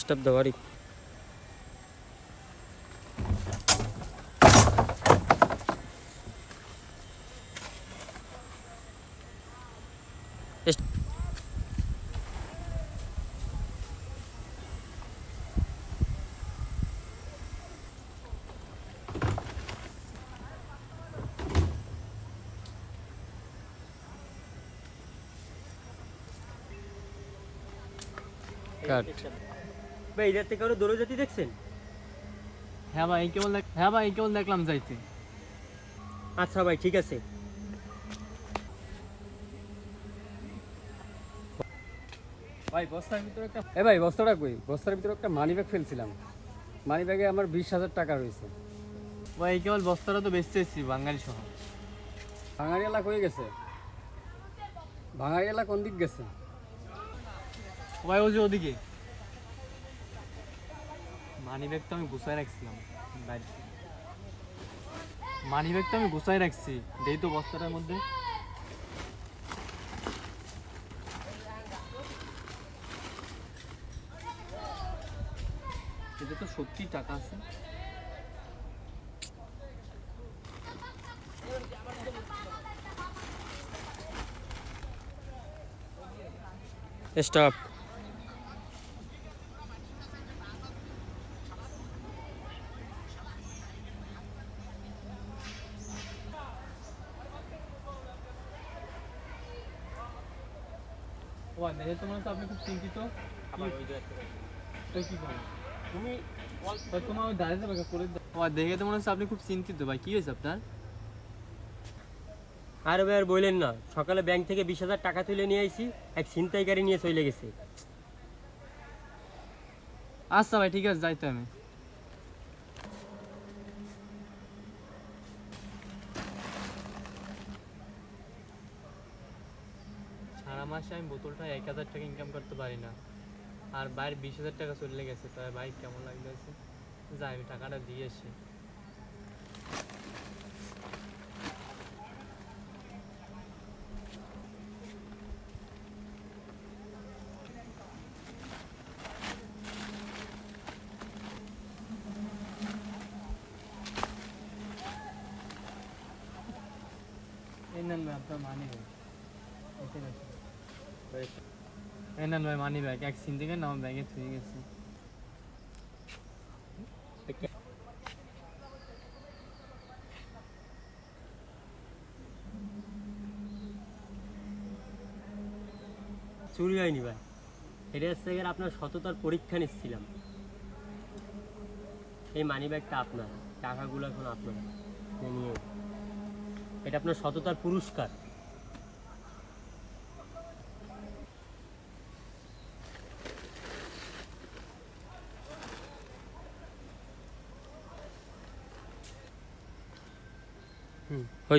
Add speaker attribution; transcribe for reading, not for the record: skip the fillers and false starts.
Speaker 1: Stop দাও আরিফ। কাট। ভাই এদের থেকে আরো দৌড়ে যেতে দেখছেন?
Speaker 2: হ্যাঁ ভাই কেবল দেখলাম যাইতে।
Speaker 1: আচ্ছা ভাই ঠিক আছে।
Speaker 2: ভাই বস্তার ভিতরে একটা ভাই বস্তাটা কই? বস্তার ভিতরে একটা মানি ব্যাগ ফেলছিলাম। মানি ব্যাগে আমার 20,000 টাকা রয়েছে। ভাই কেবল বস্তাটা তো বেচতে এসেছি বাঙালি সহ। ভাঙাড়ি এলাকা হয়ে গেছে। ভাঙাড়ি এলাকা কোন দিক গেছে? ভাই ওই যে ওদিকে। মানি ব্যাগ তো আমি গুছাই রাখছিলাম বাইরে। মানি ব্যাগ তো আমি গুছাই রাখছি, দেই তো বস্তাটার মধ্যে। এটা তো সত্যি টাকা আছে।
Speaker 1: স্টপ।
Speaker 2: ও দেখে তো মনে হচ্ছে আপনি খুব চিন্তিত। কি করেন তুমি? তোমার ওই দাঁড়িয়ে যাবে করে ও দেখে তো মনে হচ্ছে আপনি খুব চিন্তিত। ভাই কি হয়েছে আপনার?
Speaker 1: আর ভাই আর বললেন না, সকালে ব্যাংক থেকে 20,000 টাকা তুলে নিয়ে আইছি, এক ছিনতাইকারী নিয়ে চলে গেছে।
Speaker 2: আচ্ছা ভাই ঠিক আছে, যাইতে আমি। সারা মাসে আমি বোতলটা 1,000 টাকা ইনকাম করতে পারি না, আর বাইরে 20,000 টাকা চলে গেছে। তাই ভাই কেমন লাগতেছে, যাই আমি টাকাটা দিয়ে আসি। এই নেন ভাই আপনার মানি ব্যাগ। এই নেন ভাই মানি ব্যাগ। এক সিন থেকে না আমার ব্যাগে থুয়ে গেছে।
Speaker 1: চুরি হয়নি ভাই, এটা হচ্ছে গিয়ে আপনার সততার পরীক্ষা নিচ্ছিলাম। এই মানি ব্যাগটা আপনার, টাকাগুলো এখন আপনার নিয়ে, এটা আপনার সততার পুরস্কার। হুম।